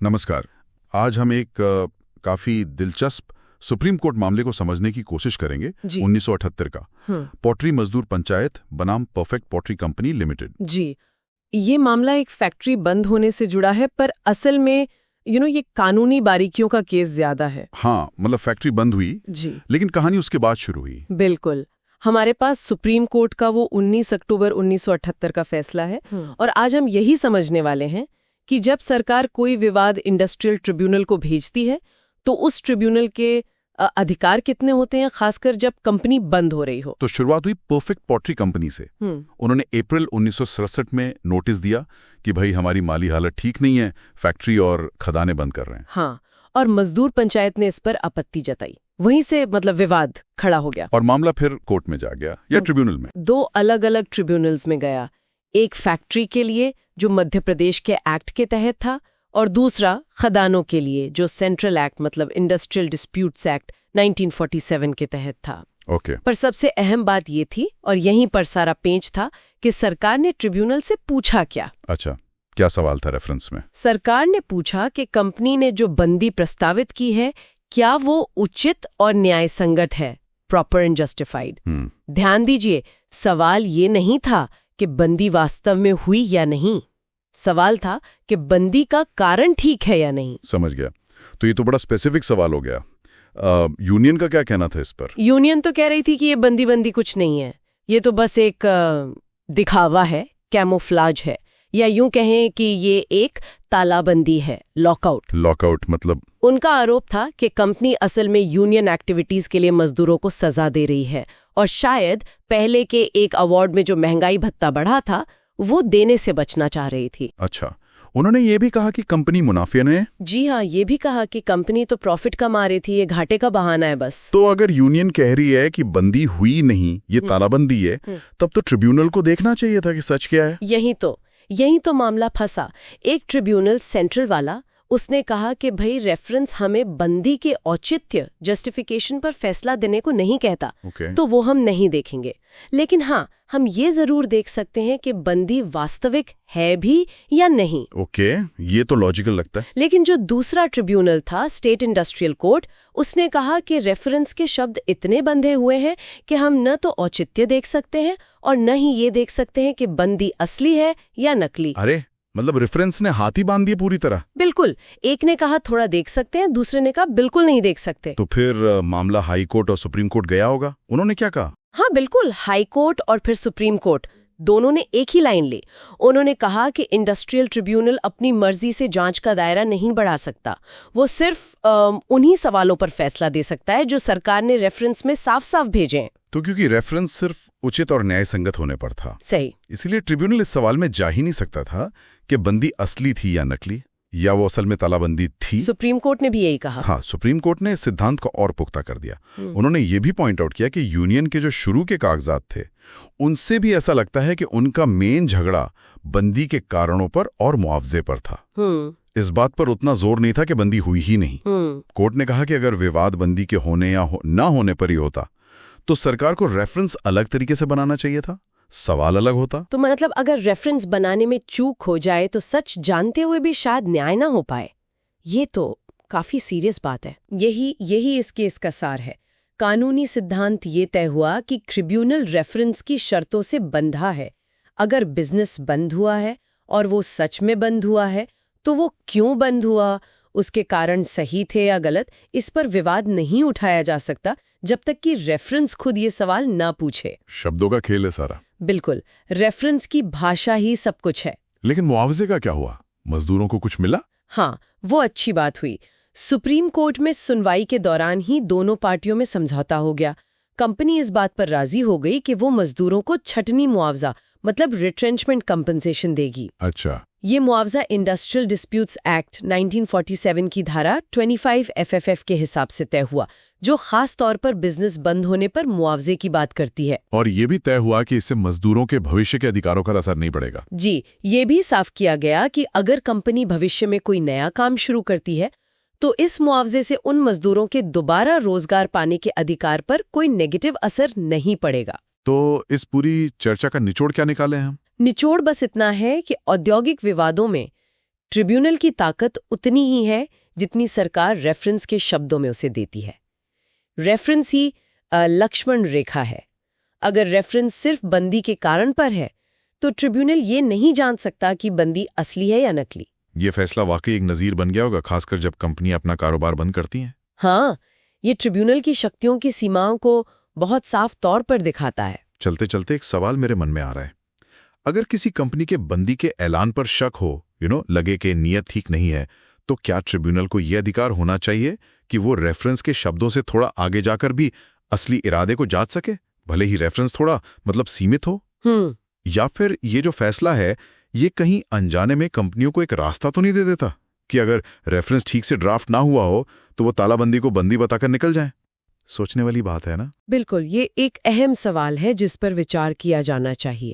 नमस्कार। आज हम एक काफी दिलचस्प सुप्रीम कोर्ट मामले को समझने की कोशिश करेंगे। 1978 का पॉटरी मजदूर पंचायत बनाम परफेक्ट पॉटरी कंपनी लिमिटेड। जी, ये मामला एक फैक्ट्री बंद होने से जुड़ा है, पर असल में ये कानूनी बारीकियों का केस ज्यादा है। हाँ, मतलब फैक्ट्री बंद हुई जी, लेकिन कहानी उसके बाद शुरू हुई। बिल्कुल। हमारे पास सुप्रीम कोर्ट का वो 19 अक्टूबर 1978 का फैसला है और आज हम यही समझने वाले हैं कि जब सरकार कोई विवाद इंडस्ट्रियल ट्रिब्यूनल को भेजती है तो उस ट्रिब्यूनल के अधिकार कितने होते हैं, खासकर जब कंपनी बंद हो रही हो। तो शुरुआत हुई परफेक्ट पॉटरी कंपनी से। उन्होंने अप्रैल 1967 में नोटिस दिया कि भाई हमारी माली हालत ठीक नहीं है, फैक्ट्री और खदानें बंद कर रहे हैं। हाँ, और मजदूर पंचायत ने इस पर आपत्ति जताई। वहीं से विवाद खड़ा हो गया और मामला फिर कोर्ट में जा गया या ट्रिब्यूनल में। 2 अलग-अलग ट्रिब्यूनल्स में गया, एक फैक्ट्री के लिए जो मध्य प्रदेश के एक्ट के तहत था और दूसरा खदानों के लिए जो central act industrial disputes act 1947 के तहत था। ओके। पर सबसे अहम बात ये थी, और यहीं पर सारा पेंच था, कि सरकार ने ट्रिब्यूनल से पूछा क्या। अच्छा, क्या सवाल था रेफरेंस में? सरकार ने पूछा कि कंपनी ने जो बंदी प्रस्तावित की है क्या वो उचित और न्यायसंगत है, प्रॉपर एंड जस्टिफाइड। ध्यान दीजिए, सवाल ये नहीं था कि बंदी वास्तव में हुई या नहीं, सवाल था कि बंदी का कारण ठीक है या नहीं। समझ गया। तो ये तो बड़ा स्पेसिफिक सवाल हो गया। यूनियन का क्या कहना था इस पर? यूनियन तो कह रही थी कि ये बंदी कुछ नहीं है, ये तो बस एक दिखावा है, कैमोफ्लाज है, या यूं कहें कि ये एक तालाबंदी है, लॉकआउट। लॉकआउट मतलब? उनका आरोप था कि कंपनी असल में यूनियन एक्टिविटीज के लिए मजदूरों को सजा दे रही है और शायद पहले के एक अवार्ड में जो महंगाई भत्ता बढ़ा था वो देने से बचना चाह रही थी। अच्छा, उन्होंने ये भी कहा कि कंपनी मुनाफे में है? जी हाँ, ये भी कहा कि कंपनी तो प्रॉफिट कमा रही थी, ये घाटे का बहाना है बस। तो अगर यूनियन कह रही है कि बंदी हुई नहीं, ये तालाबंदी है, तब तो ट्रिब्यूनल को देखना चाहिए था कि सच क्या है। यही तो मामला फंसा। एक ट्रिब्यूनल सेंट्रल वाला, उसने कहा कि भाई रेफरेंस हमें बंदी के औचित्य जस्टिफिकेशन पर फैसला देने को नहीं कहता, तो वो हम नहीं देखेंगे। लेकिन हाँ, हम ये जरूर देख सकते हैं कि बंदी वास्तविक है भी या नहीं। ओके, ये तो लॉजिकल लगता है। लेकिन जो दूसरा ट्रिब्यूनल था, स्टेट इंडस्ट्रियल कोर्ट, उसने कहा कि रेफरेंस के शब्द इतने बंधे हुए हैं कि हम न तो औचित्य देख सकते हैं और न ही ये देख सकते हैं कि बंदी असली है या नकली। अरे, मतलब रेफरेंस ने हाथ ही बांध दिए पूरी तरह। बिल्कुल, एक ने कहा थोड़ा देख सकते हैं, दूसरे ने कहा बिल्कुल नहीं देख सकते। तो फिर मामला हाई कोर्ट और सुप्रीम कोर्ट गया होगा। उन्होंने क्या कहा? हाँ बिल्कुल, हाई कोर्ट और फिर सुप्रीम कोर्ट दोनों ने एक ही लाइन ली। उन्होंने कहा कि इंडस्ट्रियल ट्रिब्यूनल अपनी मर्जी से जांच का दायरा नहीं बढ़ा सकता, वो सिर्फ उन्हीं सवालों पर फैसला दे सकता है जो सरकार ने रेफरेंस में साफ साफ भेजे हैं। तो क्योंकि रेफरेंस सिर्फ उचित और न्याय संगत होने पर था, सही, इसलिए ट्रिब्यूनल इस सवाल में जा ही नहीं सकता था कि बंदी असली थी या नकली, या वो असल में तालाबंदी थी। सुप्रीम कोर्ट ने भी यही कहा। हाँ, सुप्रीम कोर्ट ने इस सिद्धांत को और पुख्ता कर दिया। उन्होंने ये भी पॉइंट आउट किया कि यूनियन के जो शुरू के कागजात थे, उनसे भी ऐसा लगता है कि उनका मेन झगड़ा बंदी के कारणों पर और मुआवजे पर था। इस बात पर उतना जोर नहीं था कि बंदी हुई ही नहीं। कोर्ट ने कहा कि अगर विवाद बंदी के होने या ना होने पर ही होता तो सरकार को रेफरेंस अलग तरीके से बनाना चाहिए था, सवाल अलग होता। तो अगर रेफरेंस बनाने में चूक हो जाए तो सच जानते हुए भी शायद न्याय ना हो पाए। ये तो काफी सीरियस बात है। यही इस केस का सार है। कानूनी सिद्धांत ये तय हुआ कि ट्रिब्यूनल रेफरेंस की शर्तों से बंधा है। अगर बिजनेस बंद हुआ है और वो सच में बंद हुआ है तो वो क्यों बंद हुआ, उसके कारण सही थे या गलत, इस पर विवाद नहीं उठाया जा सकता जब तक कि रेफरेंस खुद ये सवाल ना पूछे। शब्दों का खेल है सारा। बिल्कुल, रेफरेंस की भाषा ही सब कुछ है। लेकिन मुआवजे का क्या हुआ? मजदूरों को कुछ मिला? हाँ, वो अच्छी बात हुई। सुप्रीम कोर्ट में सुनवाई के दौरान ही दोनों पार्टियों में समझौता हो गया। कंपनी इस बात पर राजी हो गई कि वो मजदूरों को छटनी मुआवजा रिट्रेंचमेंट कंपनसेशन देगी। अच्छा, ये मुआवजा इंडस्ट्रियल डिस्प्यूट्स एक्ट 1947 की धारा 25 FFF के हिसाब से तय हुआ, जो खास तौर पर बिजनेस बंद होने पर मुआवजे की बात करती है। और ये भी तय हुआ कि इससे मजदूरों के भविष्य के अधिकारों का असर नहीं पड़ेगा। जी, ये भी साफ किया गया कि अगर कंपनी भविष्य में कोई नया काम शुरू करती है तो इस मुआवजे से उन मजदूरों के दोबारा रोजगार पाने के अधिकार पर कोई नेगेटिव असर नहीं पड़ेगा। तो इस पूरी चर्चा का निचोड़ क्या निकाले हम? निचोड़ बस इतना है कि औद्योगिक विवादों में ट्रिब्यूनल की ताकत उतनी ही है जितनी सरकार रेफरेंस के शब्दों में उसे देती है। रेफरेंस ही लक्ष्मण रेखा है। अगर रेफरेंस सिर्फ बंदी के कारण पर है तो ट्रिब्यूनल ये नहीं जान सकता कि बंदी असली है या नकली। ये फैसला वाकई एक नजीर बन गया होगा, खासकर जब कंपनी अपना कारोबार बंद करती हैं। हाँ, ये ट्रिब्यूनल की शक्तियों की सीमाओं को बहुत साफ तौर पर दिखाता है। चलते चलते एक सवाल मेरे मन में आ रहा है। अगर किसी कंपनी के बंदी के ऐलान पर शक हो, लगे कि नीयत ठीक नहीं है, तो क्या ट्रिब्यूनल को यह अधिकार होना चाहिए कि वो रेफरेंस के शब्दों से थोड़ा आगे जाकर भी असली इरादे को जांच सके, भले ही रेफरेंस थोड़ा सीमित हो? या फिर ये जो फैसला है ये कहीं अनजाने में कंपनियों को एक रास्ता तो नहीं दे देता कि अगर रेफरेंस ठीक से ड्राफ्ट ना हुआ हो तो वो तालाबंदी को बंदी बताकर निकल जाएं? सोचने वाली बात है ना? बिल्कुल, ये एक अहम सवाल है जिस पर विचार किया जाना चाहिए।